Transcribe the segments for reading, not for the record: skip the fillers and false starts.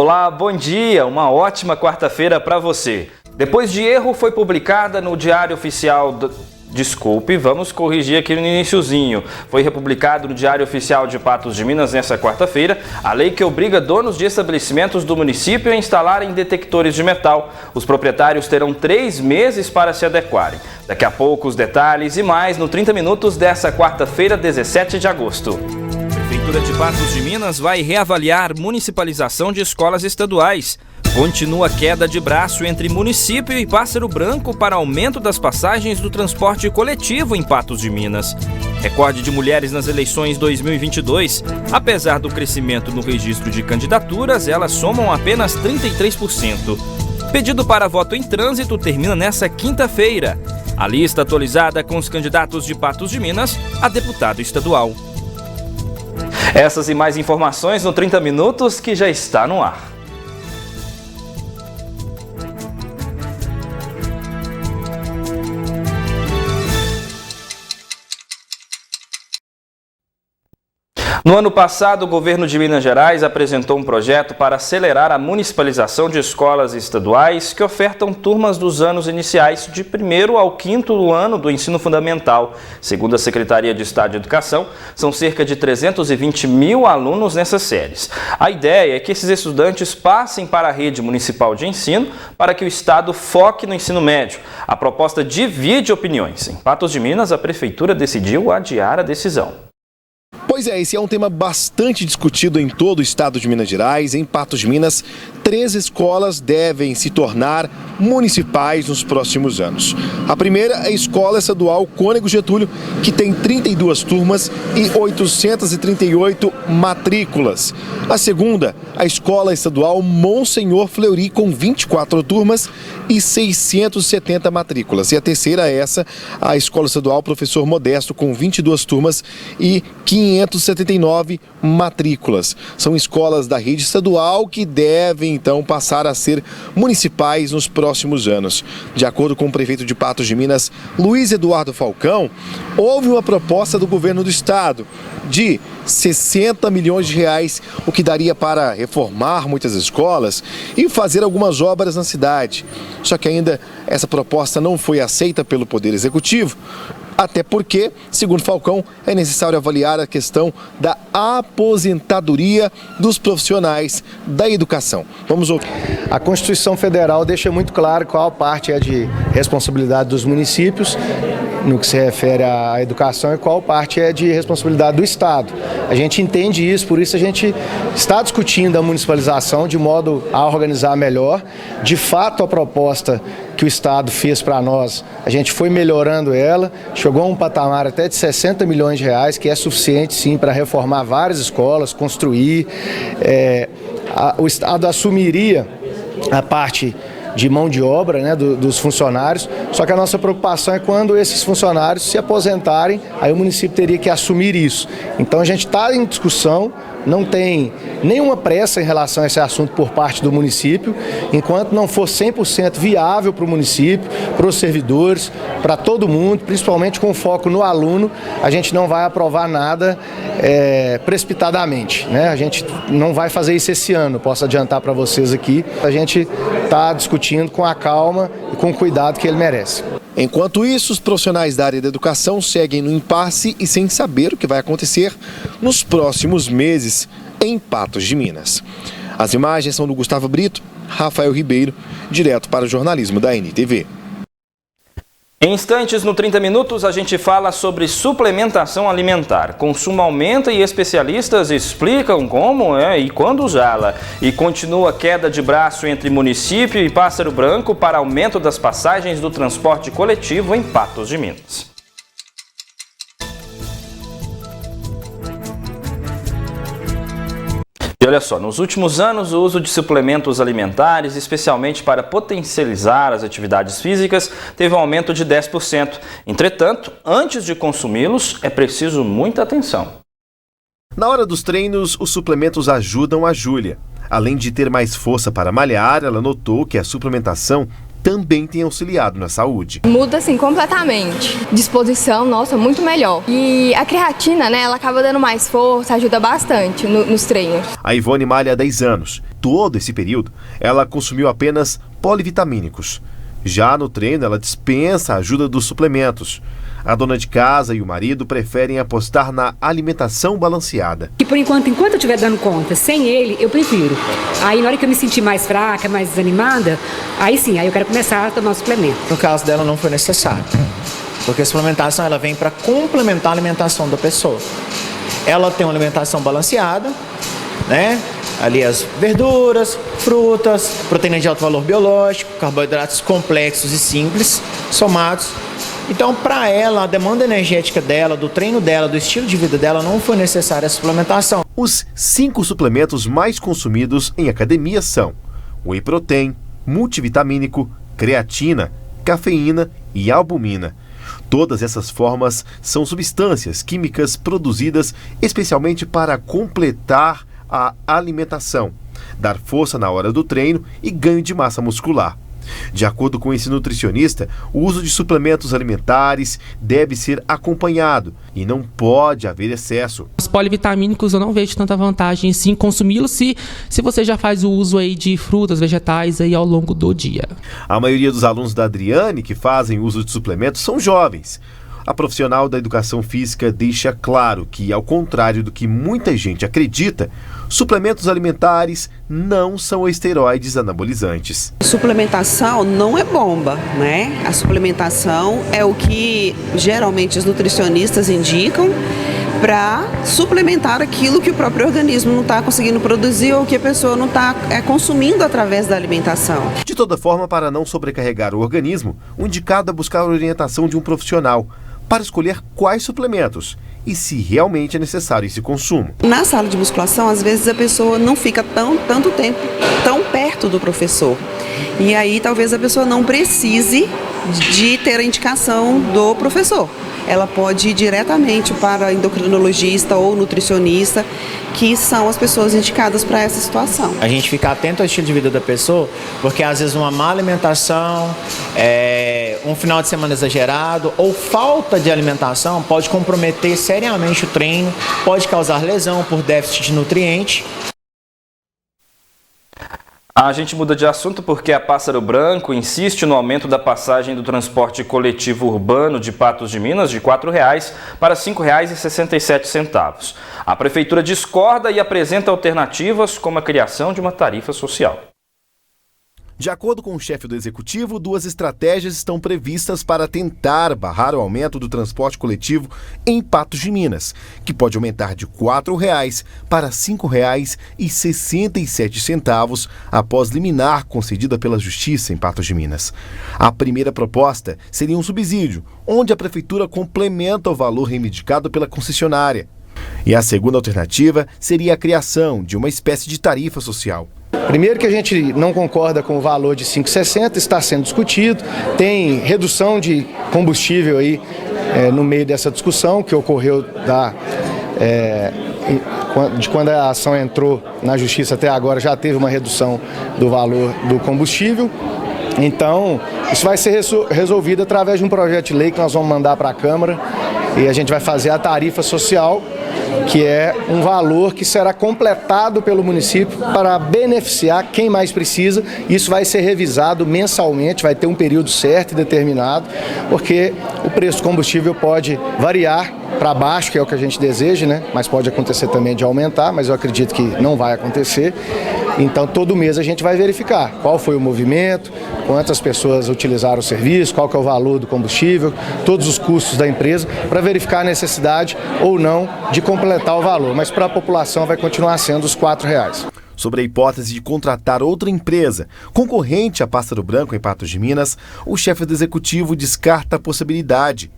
Olá, bom dia, uma ótima quarta-feira para você. Depois de erro, foi publicada no Diário Oficial Desculpe, vamos corrigir aqui no iniciozinho. Foi republicado no Diário Oficial de Patos de Minas nesta quarta-feira a lei que obriga donos de estabelecimentos do município a instalarem detectores de metal. Os proprietários terão 3 meses para se adequarem. Daqui a pouco os detalhes e mais no 30 Minutos dessa quarta-feira, 17 de agosto. A Prefeitura de Patos de Minas vai reavaliar municipalização de escolas estaduais. Continua a queda de braço entre município e Pássaro Branco para aumento das passagens do transporte coletivo em Patos de Minas. Recorde de mulheres nas eleições 2022. Apesar do crescimento no registro de candidaturas, elas somam apenas 33%. Pedido para voto em trânsito termina nesta quinta-feira. A lista atualizada com os candidatos de Patos de Minas a deputado estadual. Essas e mais informações no 30 Minutos que já está no ar. No ano passado, o governo de Minas Gerais apresentou um projeto para acelerar a municipalização de escolas estaduais que ofertam turmas dos anos iniciais de 1º ao 5º ano do ensino fundamental. Segundo a Secretaria de Estado de Educação, são cerca de 320 mil alunos nessas séries. A ideia é que esses estudantes passem para a rede municipal de ensino para que o Estado foque no ensino médio. A proposta divide opiniões. Em Patos de Minas, a Prefeitura decidiu adiar a decisão. Pois é, esse é um tema bastante discutido em todo o estado de Minas Gerais. Em Patos de Minas, 3 escolas devem se tornar municipais nos próximos anos. A primeira é a Escola Estadual Cônego Getúlio, que tem 32 turmas e 838 matrículas. A segunda, a Escola Estadual Monsenhor Fleury, com 24 turmas e 670 matrículas. E a terceira é a Escola Estadual Professor Modesto, com 22 turmas e 579 matrículas. São escolas da rede estadual que devem, então, passar a ser municipais nos próximos anos. De acordo com o prefeito de Patos de Minas, Luiz Eduardo Falcão, houve uma proposta do governo do estado de 60 milhões de reais, o que daria para reformar muitas escolas e fazer algumas obras na cidade. Só que ainda essa proposta não foi aceita pelo Poder Executivo, até porque, segundo Falcão, é necessário avaliar a questão da aposentadoria dos profissionais da educação. Vamos ouvir. A Constituição Federal deixa muito claro qual parte é de responsabilidade dos municípios no que se refere à educação e qual parte é de responsabilidade do Estado. A gente entende isso, por isso a gente está discutindo a municipalização de modo a organizar melhor. De fato, a proposta que o Estado fez para nós, a gente foi melhorando ela, chegou a um patamar até de 60 milhões de reais, que é suficiente sim para reformar várias escolas, construir. O Estado assumiria a parte de mão de obra, né, dos funcionários, só que a nossa preocupação é quando esses funcionários se aposentarem, aí o município teria que assumir isso. Então a gente está em discussão, não tem nenhuma pressa em relação a esse assunto por parte do município, enquanto não for 100% viável para o município, para os servidores, para todo mundo, principalmente com foco no aluno, a gente não vai aprovar nada precipitadamente, né? A gente não vai fazer isso esse ano, posso adiantar para vocês aqui. A gente está discutindo com a calma e com o cuidado que ele merece. Enquanto isso, os profissionais da área da educação seguem no impasse e sem saber o que vai acontecer nos próximos meses em Patos de Minas. As imagens são do Gustavo Brito, Rafael Ribeiro, direto para o jornalismo da NTV. Em instantes, no 30 Minutos, a gente fala sobre suplementação alimentar. Consumo aumenta e especialistas explicam como e quando usá-la. E continua a queda de braço entre município e Pássaro Branco para aumento das passagens do transporte coletivo em Patos de Minas. E olha só, nos últimos anos o uso de suplementos alimentares, especialmente para potencializar as atividades físicas, teve um aumento de 10%. Entretanto, antes de consumi-los, é preciso muita atenção. Na hora dos treinos, os suplementos ajudam a Júlia. Além de ter mais força para malhar, ela notou que a suplementação também tem auxiliado na saúde. Muda assim completamente. Disposição, nossa, muito melhor. E a creatina, né, ela acaba dando mais força, ajuda bastante nos treinos. A Ivone malha há 10 anos. Todo esse período, ela consumiu apenas polivitamínicos. Já no treino, ela dispensa a ajuda dos suplementos. A dona de casa e o marido preferem apostar na alimentação balanceada. E por enquanto eu estiver dando conta, sem ele, eu prefiro. Aí na hora que eu me sentir mais fraca, mais desanimada, aí sim, aí eu quero começar a tomar o suplemento. No caso dela não foi necessário, porque a suplementação ela vem para complementar a alimentação da pessoa. Ela tem uma alimentação balanceada, né? Ali as verduras, frutas, proteínas de alto valor biológico, carboidratos complexos e simples, somados. Então, para ela, a demanda energética dela, do treino dela, do estilo de vida dela, não foi necessária a suplementação. Os 5 suplementos mais consumidos em academia são whey protein, multivitamínico, creatina, cafeína e albumina. Todas essas formas são substâncias químicas produzidas especialmente para completar a alimentação, dar força na hora do treino e ganho de massa muscular. De acordo com esse nutricionista, o uso de suplementos alimentares deve ser acompanhado e não pode haver excesso. Os polivitamínicos eu não vejo tanta vantagem em consumi-los se você já faz o uso aí de frutas, vegetais aí ao longo do dia. A maioria dos alunos da Adriane que fazem uso de suplementos são jovens. A profissional da educação física deixa claro que, ao contrário do que muita gente acredita, suplementos alimentares não são esteroides anabolizantes. Suplementação não é bomba, né? A suplementação é o que geralmente os nutricionistas indicam para suplementar aquilo que o próprio organismo não está conseguindo produzir ou que a pessoa não está consumindo através da alimentação. De toda forma, para não sobrecarregar o organismo, o indicado é buscar a orientação de um profissional para escolher quais suplementos e se realmente é necessário esse consumo. Na sala de musculação, às vezes a pessoa não fica tanto tempo tão perto do professor. E aí talvez a pessoa não precise de ter a indicação do professor. Ela pode ir diretamente para endocrinologista ou nutricionista, que são as pessoas indicadas para essa situação. A gente fica atento ao estilo de vida da pessoa, porque às vezes uma má alimentação, um final de semana exagerado ou falta de alimentação pode comprometer seriamente o treino, pode causar lesão por déficit de nutriente. A gente muda de assunto porque a Pássaro Branco insiste no aumento da passagem do transporte coletivo urbano de Patos de Minas de R$ 4,00 para R$ 5,67. A Prefeitura discorda e apresenta alternativas como a criação de uma tarifa social. De acordo com o chefe do Executivo, 2 estratégias estão previstas para tentar barrar o aumento do transporte coletivo em Patos de Minas, que pode aumentar de R$ 4,00 para R$ 5,67 após liminar concedida pela Justiça em Patos de Minas. A primeira proposta seria um subsídio, onde a Prefeitura complementa o valor reivindicado pela concessionária. E a segunda alternativa seria a criação de uma espécie de tarifa social. Primeiro que a gente não concorda com o valor de 5,60, está sendo discutido, tem redução de combustível aí no meio dessa discussão que ocorreu de quando a ação entrou na Justiça até agora, já teve uma redução do valor do combustível. Então, isso vai ser resolvido através de um projeto de lei que nós vamos mandar para a Câmara e a gente vai fazer a tarifa social, que é um valor que será completado pelo município para beneficiar quem mais precisa. Isso vai ser revisado mensalmente, vai ter um período certo e determinado, porque o preço do combustível pode variar para baixo, que é o que a gente deseja, né? Mas pode acontecer também de aumentar, mas eu acredito que não vai acontecer. Então, todo mês a gente vai verificar qual foi o movimento, quantas pessoas utilizaram o serviço, qual que é o valor do combustível, todos os custos da empresa, para verificar a necessidade ou não de completar o valor. Mas para a população vai continuar sendo os R$ 4,00. Sobre a hipótese de contratar outra empresa concorrente à Pássaro Branco em Patos de Minas, o chefe do Executivo descarta a possibilidade.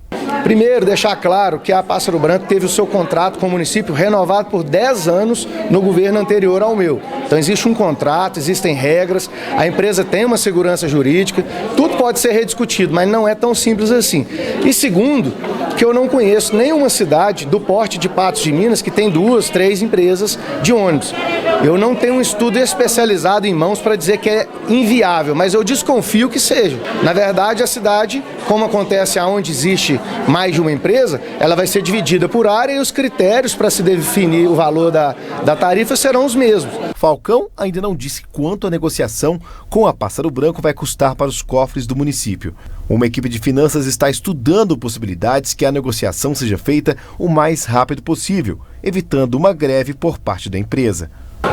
Primeiro, deixar claro que a Pássaro Branco teve o seu contrato com o município renovado por 10 anos no governo anterior ao meu. Então existe um contrato, existem regras, a empresa tem uma segurança jurídica, tudo pode ser rediscutido, mas não é tão simples assim. E segundo, que eu não conheço nenhuma cidade do porte de Patos de Minas que tem 2, 3 empresas de ônibus. Eu não tenho um estudo especializado em mãos para dizer que é inviável, mas eu desconfio que seja. Na verdade, a cidade, como acontece aonde existe mais de uma empresa, ela vai ser dividida por área e os critérios para se definir o valor da tarifa serão os mesmos. Falcão ainda não disse quanto a negociação com a Pássaro Branco vai custar para os cofres do município. Uma equipe de finanças está estudando possibilidades que a negociação seja feita o mais rápido possível, evitando uma greve por parte da empresa.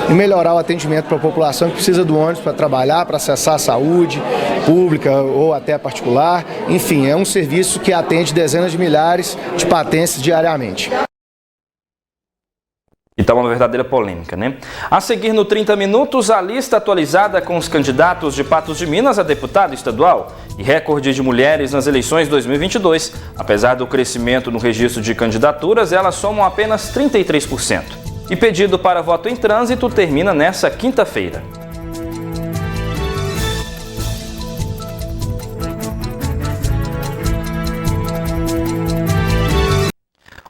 E melhorar o atendimento para a população que precisa do ônibus para trabalhar, para acessar a saúde pública ou até particular. Enfim, é um serviço que atende dezenas de milhares de patentes diariamente. Então, uma verdadeira polêmica, né? A seguir, no 30 Minutos, a lista atualizada com os candidatos de Patos de Minas a deputado estadual e recorde de mulheres nas eleições 2022. Apesar do crescimento no registro de candidaturas, elas somam apenas 33%. E pedido para voto em trânsito termina nesta quinta-feira.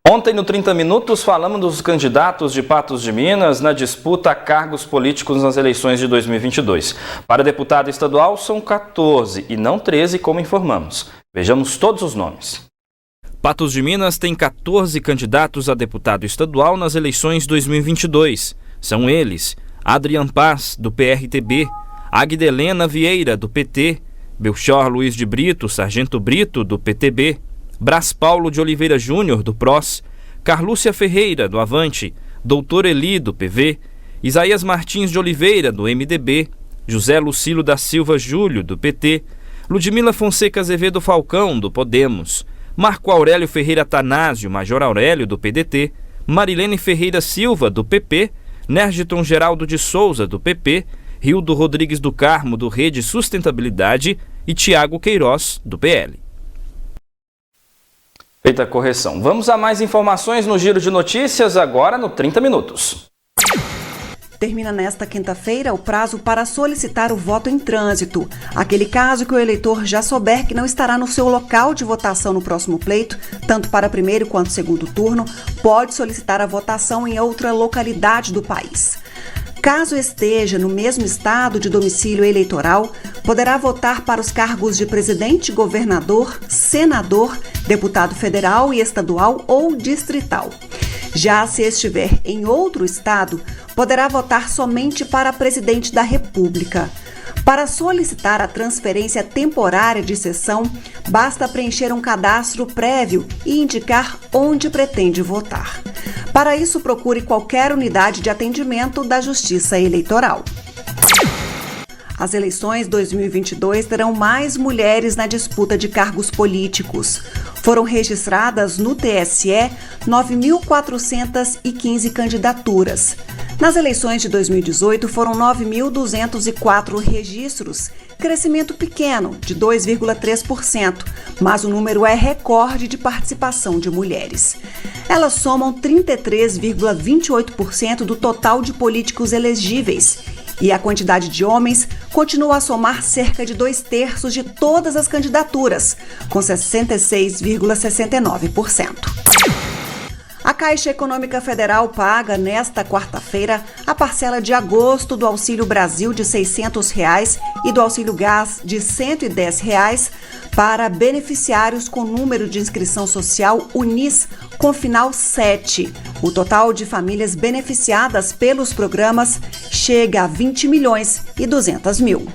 Ontem, no 30 Minutos, falamos dos candidatos de Patos de Minas na disputa a cargos políticos nas eleições de 2022. Para deputado estadual, são 14 e não 13, como informamos. Vejamos todos os nomes. Patos de Minas tem 14 candidatos a deputado estadual nas eleições 2022. São eles: Adrian Paz, do PRTB, Agdelena Vieira, do PT, Belchor Luiz de Brito, Sargento Brito, do PTB, Brás Paulo de Oliveira Júnior, do PROS, Carlúcia Ferreira, do Avante, Doutor Eli, do PV, Isaías Martins de Oliveira, do MDB, José Lucílio da Silva Júlio, do PT, Ludmila Fonseca Azevedo Falcão, do Podemos, Marco Aurélio Ferreira Tanásio, Major Aurélio, do PDT, Marilene Ferreira Silva, do PP, Nergiton Geraldo de Souza, do PP, Rildo Rodrigues do Carmo, do Rede Sustentabilidade e Tiago Queiroz, do PL. Feita a correção. Vamos a mais informações no Giro de Notícias, agora no 30 Minutos. Termina nesta quinta-feira o prazo para solicitar o voto em trânsito. Aquele caso que o eleitor já souber que não estará no seu local de votação no próximo pleito, tanto para primeiro quanto segundo turno, pode solicitar a votação em outra localidade do país. Caso esteja no mesmo estado de domicílio eleitoral, poderá votar para os cargos de presidente, governador, senador, deputado federal e estadual ou distrital. Já se estiver em outro estado, poderá votar somente para presidente da República. Para solicitar a transferência temporária de sessão, basta preencher um cadastro prévio e indicar onde pretende votar. Para isso, procure qualquer unidade de atendimento da Justiça Eleitoral. As eleições 2022 terão mais mulheres na disputa de cargos políticos. Foram registradas no TSE 9.415 candidaturas. Nas eleições de 2018 foram 9.204 registros, crescimento pequeno, de 2,3%, mas o número é recorde de participação de mulheres. Elas somam 33,28% do total de políticos elegíveis. E a quantidade de homens continua a somar cerca de 2/3 de todas as candidaturas, com 66,69%. A Caixa Econômica Federal paga, nesta quarta-feira, a parcela de agosto do Auxílio Brasil de R$ 600 e do Auxílio Gás de R$ 110 para beneficiários com número de inscrição social UNIS com final 7. O total de famílias beneficiadas pelos programas chega a 20.200.000.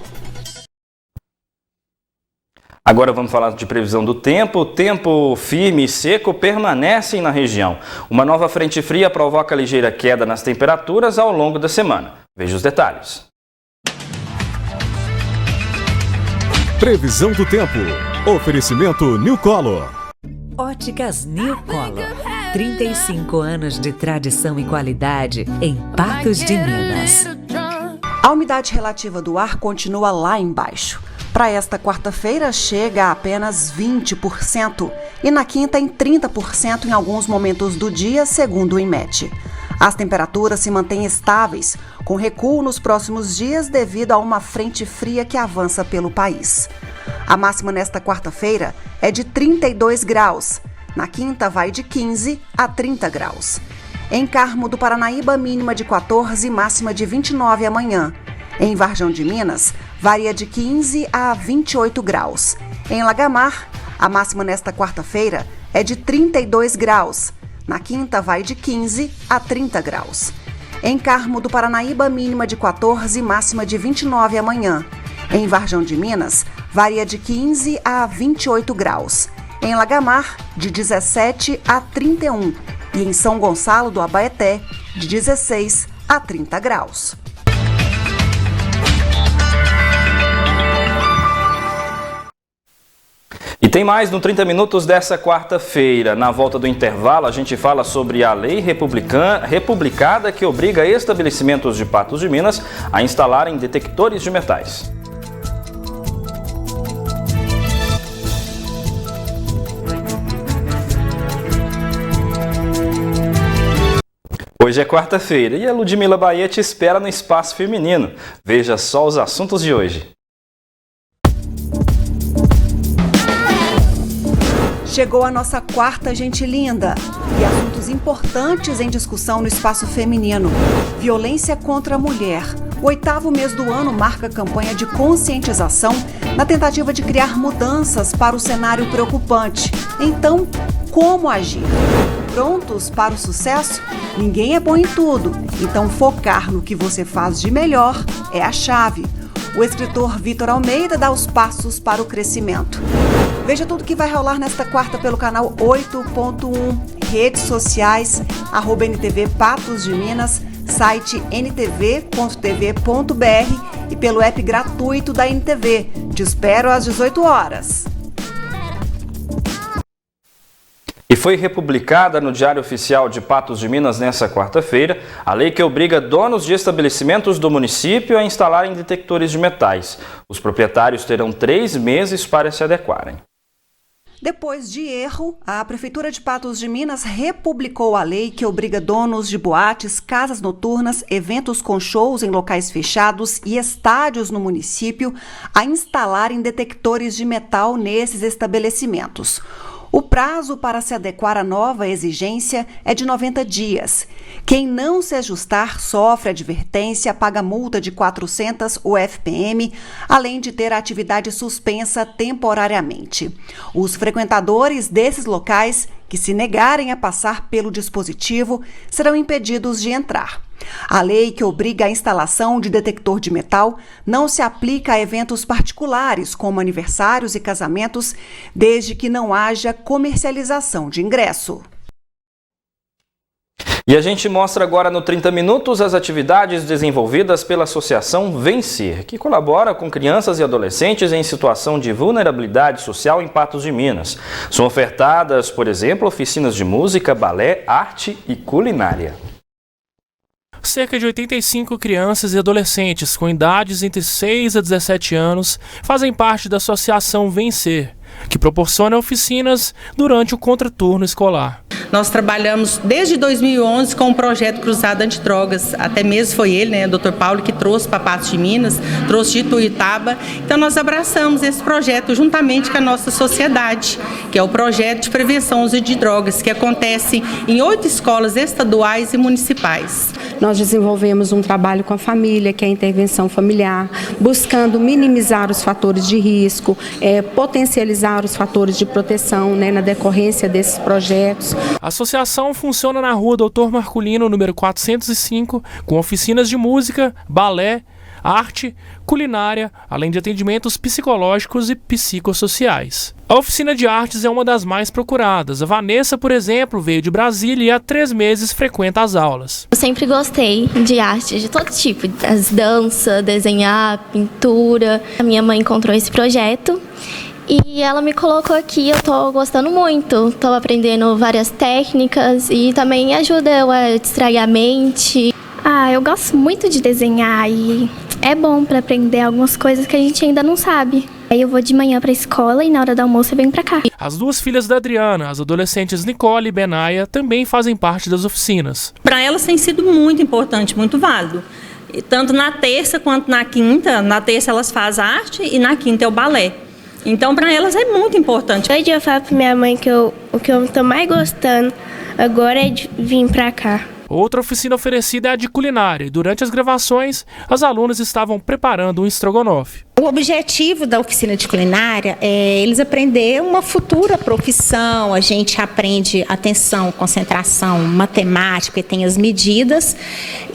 Agora vamos falar de previsão do tempo. O tempo firme e seco permanecem na região. Uma nova frente fria provoca ligeira queda nas temperaturas ao longo da semana. Veja os detalhes. Previsão do tempo. Oferecimento New Color. Óticas New Color. 35 anos de tradição e qualidade em Patos de Minas. A umidade relativa do ar continua lá embaixo. Para esta quarta-feira, chega a apenas 20%. e na quinta em 30% em alguns momentos do dia, segundo o IMET. As temperaturas se mantêm estáveis, com recuo nos próximos dias devido a uma frente fria que avança pelo país. A máxima nesta quarta-feira é de 32 graus. Na quinta vai de 15 a 30 graus. Em Carmo do Paranaíba, mínima de 14 e máxima de 29 amanhã. Em Varjão de Minas, varia de 15 a 28 graus. Em Lagamar, a máxima nesta quarta-feira é de 32 graus. Na quinta, vai de 15 a 30 graus. Em Carmo do Paranaíba, mínima de 14 e máxima de 29 amanhã. Em Varjão de Minas, varia de 15 a 28 graus. Em Lagamar, de 17 a 31. E em São Gonçalo do Abaeté, de 16 a 30 graus. E tem mais no 30 Minutos dessa quarta-feira. Na volta do intervalo, a gente fala sobre a lei republicada que obriga estabelecimentos de Patos de Minas a instalarem detectores de metais. Hoje é quarta-feira e a Ludmila Bahia te espera no Espaço Feminino. Veja só os assuntos de hoje. Chegou a nossa quarta, gente linda, e assuntos importantes em discussão no Espaço Feminino. Violência contra a mulher. O 8º mês do ano marca a campanha de conscientização na tentativa de criar mudanças para o cenário preocupante. Então, como agir? Prontos para o sucesso? Ninguém é bom em tudo, então focar no que você faz de melhor é a chave. O escritor Vitor Almeida dá os passos para o crescimento. Veja tudo que vai rolar nesta quarta pelo canal 8.1, redes sociais, @NTV Patos de Minas, site ntv.tv.br e pelo app gratuito da NTV. Te espero às 18 horas. E foi republicada no Diário Oficial de Patos de Minas nesta quarta-feira a lei que obriga donos de estabelecimentos do município a instalarem detectores de metais. Os proprietários terão 3 meses para se adequarem. Depois de erro, a Prefeitura de Patos de Minas republicou a lei que obriga donos de boates, casas noturnas, eventos com shows em locais fechados e estádios no município a instalarem detectores de metal nesses estabelecimentos. O prazo para se adequar à nova exigência é de 90 dias. Quem não se ajustar sofre advertência, paga multa de 400 UFPM, além de ter a atividade suspensa temporariamente. Os frequentadores desses locais que se negarem a passar pelo dispositivo serão impedidos de entrar. A lei que obriga a instalação de detector de metal não se aplica a eventos particulares, como aniversários e casamentos, desde que não haja comercialização de ingresso. E a gente mostra agora no 30 Minutos as atividades desenvolvidas pela Associação Vencer, que colabora com crianças e adolescentes em situação de vulnerabilidade social em Patos de Minas. São ofertadas, por exemplo, oficinas de música, balé, arte e culinária. Cerca de 85 crianças e adolescentes com idades entre 6 a 17 anos fazem parte da Associação Vencer, que proporciona oficinas durante o contraturno escolar. Nós trabalhamos desde 2011 com o projeto Cruzada Antidrogas, até mesmo foi ele, o Dr. Paulo, que trouxe para Patos de Minas, trouxe de Ituiutaba. Então nós abraçamos esse projeto juntamente com a nossa sociedade, que é o projeto de prevenção ao uso de drogas, que acontece em 8 escolas estaduais e municipais. Nós desenvolvemos um trabalho com a família, que é a intervenção familiar, buscando minimizar os fatores de risco, potencializar os fatores de proteção na decorrência desses projetos. A associação funciona na rua Dr. Marculino, número 405, com oficinas de música, balé, arte, culinária, além de atendimentos psicológicos e psicossociais. A oficina de artes é uma das mais procuradas. A Vanessa, por exemplo, veio de Brasília e há 3 meses frequenta as aulas. Eu sempre gostei de arte, de todo tipo, as dança, desenhar, pintura. A minha mãe encontrou esse projeto e ela me colocou aqui. Eu tô gostando muito, tô aprendendo várias técnicas e também ajuda eu a distrair a mente. Eu gosto muito de desenhar e é bom para aprender algumas coisas que a gente ainda não sabe. Aí eu vou de manhã pra escola e na hora do almoço eu venho pra cá. As duas filhas da Adriana, as adolescentes Nicole e Benaia, também fazem parte das oficinas. Para elas tem sido muito importante, muito válido. Tanto na terça quanto na quinta. Na terça elas fazem arte e na quinta é o balé. Então, para elas é muito importante. Hoje eu falo para minha mãe que o que eu estou mais gostando agora é de vir para cá. Outra oficina oferecida é a de culinária e durante as gravações, as alunas estavam preparando um estrogonofe. O objetivo da oficina de culinária é eles aprenderem uma futura profissão. A gente aprende atenção, concentração, matemática, tem as medidas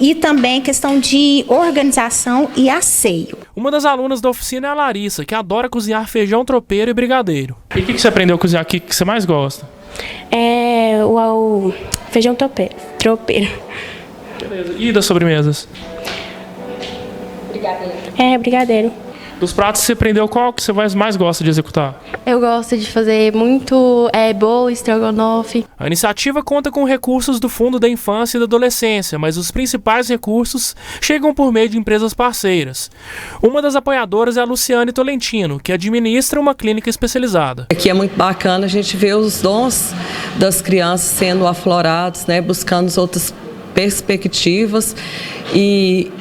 e também questão de organização e asseio. Uma das alunas da oficina é a Larissa, que adora cozinhar feijão tropeiro e brigadeiro. E o que você aprendeu a cozinhar aqui que você mais gosta? É o feijão tropeiro. Beleza. E das sobremesas? Brigadeiro. Brigadeiro. Dos pratos você aprendeu qual que você mais gosta de executar? Eu gosto de fazer muito bolo, estrogonofe. A iniciativa conta com recursos do Fundo da Infância e da Adolescência, mas os principais recursos chegam por meio de empresas parceiras. Uma das apoiadoras é a Luciane Tolentino, que administra uma clínica especializada. Aqui é muito bacana a gente ver os dons das crianças sendo aflorados, né, buscando outras perspectivas e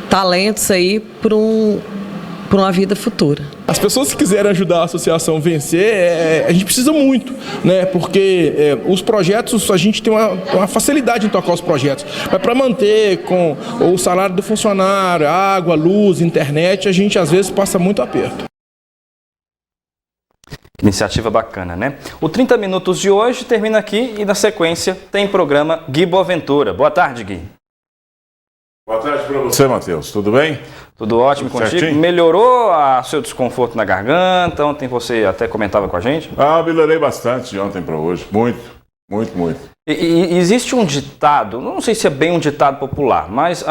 talentos aí para uma vida futura. As pessoas que quiserem ajudar a associação a vencer, a gente precisa muito, né? Porque os projetos, a gente tem uma facilidade em tocar os projetos, mas para manter com o salário do funcionário, água, luz, internet, a gente às vezes passa muito aperto. Iniciativa bacana, né? O 30 Minutos de hoje termina aqui e na sequência tem programa Gui Boaventura. Boa tarde, Gui. Boa tarde para você, Matheus. Tudo bem? Tudo ótimo Tudo contigo? certinho? Melhorou seu desconforto na garganta? Ontem você até comentava com a gente? Melhorei bastante de ontem para hoje. Muito. E existe um ditado, não sei se é bem um ditado popular, mas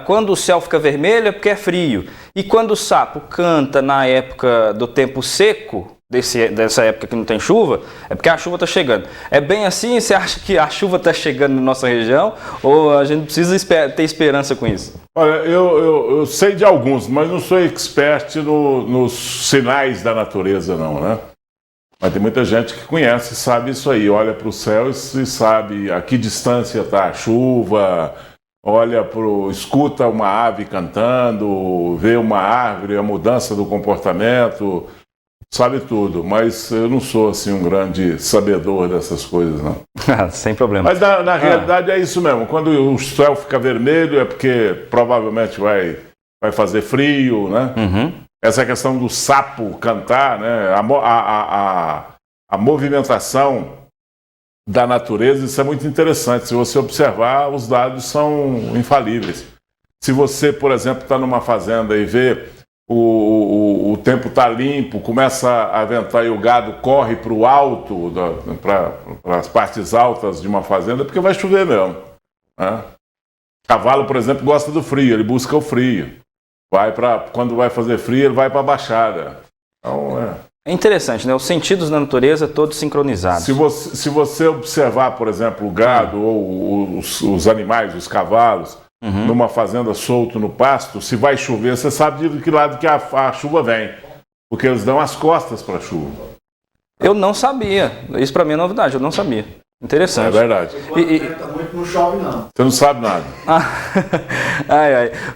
quando o céu fica vermelho é porque é frio. E quando o sapo canta na época do tempo seco, dessa época que não tem chuva, é porque a chuva está chegando. É bem assim? Você acha que a chuva está chegando na nossa região? Ou a gente precisa ter esperança com isso? Olha, eu sei de alguns, mas não sou expert nos sinais da natureza, não, né? Mas tem muita gente que conhece e sabe isso aí. Olha para o céu e sabe a que distância está a chuva, escuta uma ave cantando, vê uma árvore, a mudança do comportamento, sabe tudo. Mas eu não sou assim um grande sabedor dessas coisas, não. Sem problema. Mas na realidade é isso mesmo. Quando o céu fica vermelho é porque provavelmente vai fazer frio, né? Uhum. Essa questão do sapo cantar, né? A movimentação da natureza, isso é muito interessante. Se você observar, os dados são infalíveis. Se você, por exemplo, está numa fazenda e vê o tempo está limpo, começa a ventar e o gado corre para o alto, para as partes altas de uma fazenda, porque vai chover mesmo, né? Cavalo, por exemplo, gosta do frio, ele busca o frio. Quando vai fazer frio, ele vai para a baixada. Então, é interessante, né? Os sentidos da natureza todos sincronizados. Se você observar, por exemplo, o gado ou os animais, os cavalos, numa fazenda solto no pasto, se vai chover, você sabe de que lado que a chuva vem. Porque eles dão as costas para a chuva. Eu não sabia. Isso para mim é novidade, eu não sabia. Interessante. É verdade. Muito não chove, não. Você não sabe nada.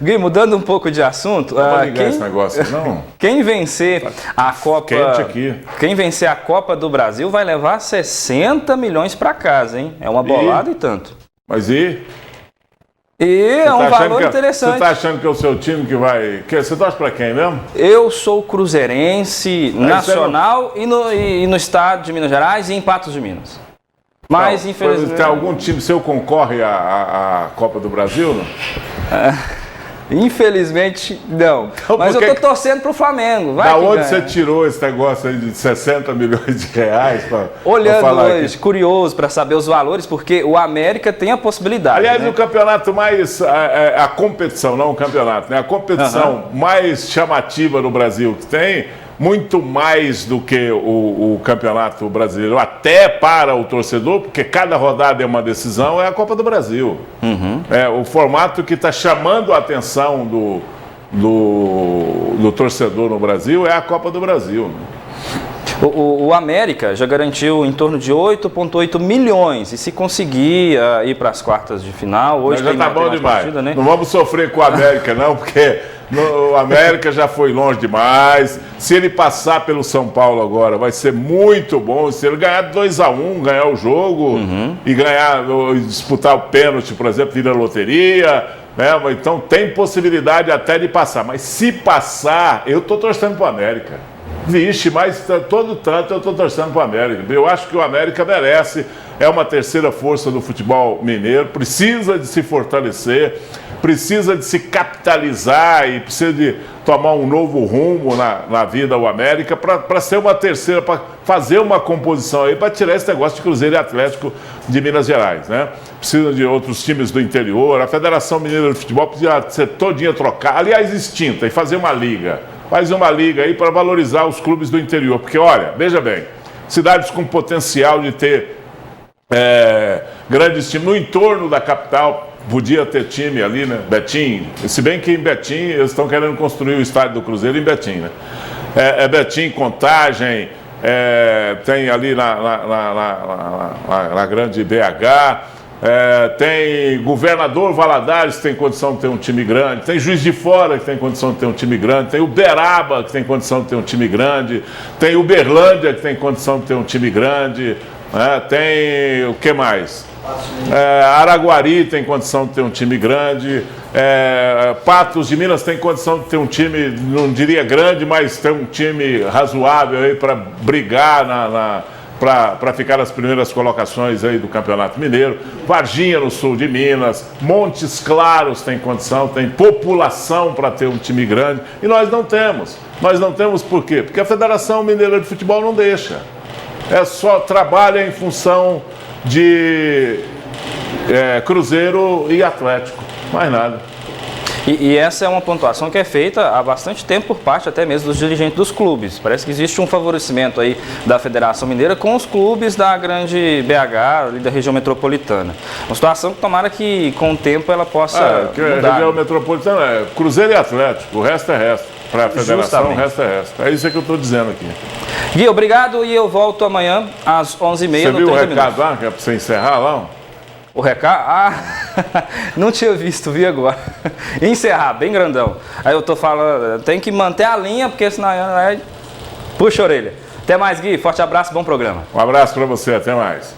Gui, mudando um pouco de assunto. Não vou ligar esse negócio, não. Quem vencer a Copa. Quente aqui. Quem vencer a Copa do Brasil vai levar 60 milhões para casa, hein? É uma bolada e tanto. Mas e? E é um valor interessante. Você está achando que é o seu time que vai... Você torce para quem mesmo? Eu sou cruzeirense, nacional e no estado de Minas Gerais e em Patos de Minas. Mas, infelizmente... Tem algum time seu concorre à Copa do Brasil, não? Infelizmente, não. Mas eu tô torcendo pro Flamengo. Da onde você tirou esse negócio aí de 60 milhões de reais? Olhando hoje, curioso para saber os valores, porque o América tem a possibilidade. Aliás, né? O campeonato mais... A competição, não o campeonato, né? A competição mais chamativa no Brasil que tem... Muito mais do que o Campeonato Brasileiro, até para o torcedor, porque cada rodada é uma decisão, é a Copa do Brasil. É o formato que está chamando a atenção do torcedor no Brasil é a Copa do Brasil. Né? O América já garantiu em torno de 8,8 milhões. E se conseguir ir para as quartas de final, hoje já está bom demais. Partida, né? Não vamos sofrer com o América, não, porque o América já foi longe demais. Se ele passar pelo São Paulo agora, vai ser muito bom. Se ele ganhar 2-1, ganhar o jogo e disputar o pênalti, por exemplo, vira loteria. Né? Então tem possibilidade até de passar. Mas se passar, eu estou torcendo para o América. Vixe, mas todo tanto eu estou torcendo para o América. Eu acho que o América merece, é uma terceira força do futebol mineiro, precisa de se fortalecer, precisa de se capitalizar e precisa de tomar um novo rumo na vida o América para ser uma terceira, para fazer uma composição aí, para tirar esse negócio de Cruzeiro e Atlético de Minas Gerais, né? Precisa de outros times do interior, a Federação Mineira de Futebol precisa ser todinha trocar, aliás extinta, e fazer uma liga. Faz uma liga aí para valorizar os clubes do interior. Porque, olha, veja bem, cidades com potencial de ter grandes times no entorno da capital, podia ter time ali, né? Betim, se bem que em Betim eles estão querendo construir o estádio do Cruzeiro em Betim, né? Betim, Contagem, tem ali na grande BH. Tem Governador Valadares que tem condição de ter um time grande, tem Juiz de Fora que tem condição de ter um time grande, tem Uberaba que tem condição de ter um time grande, tem Uberlândia que tem condição de ter um time grande, tem o que mais? Araguari tem condição de ter um time grande, Patos de Minas tem condição de ter um time, não diria grande, mas tem um time razoável aí para brigar para ficar nas primeiras colocações aí do Campeonato Mineiro. Varginha, no sul de Minas, Montes Claros tem condição, tem população para ter um time grande, e nós não temos. Nós não temos por quê? Porque a Federação Mineira de Futebol não deixa. Só trabalha em função de Cruzeiro e Atlético, mais nada. E essa é uma pontuação que é feita há bastante tempo por parte até mesmo dos dirigentes dos clubes. Parece que existe um favorecimento aí da Federação Mineira com os clubes da grande BH, ali da região metropolitana. Uma situação que tomara que com o tempo ela possa mudar. A região metropolitana é Cruzeiro e Atlético, o resto é resto. Para a Federação, justamente. O resto é resto. É isso que eu estou dizendo aqui. Gui, obrigado, e eu volto amanhã às 11h30. Você viu o recado lá, que é para você encerrar lá? O recado? Não tinha visto, vi agora. Encerrar, bem grandão. Aí eu tô falando, tem que manter a linha, porque senão puxa a orelha. Até mais, Gui. Forte abraço, bom programa. Um abraço para você, até mais.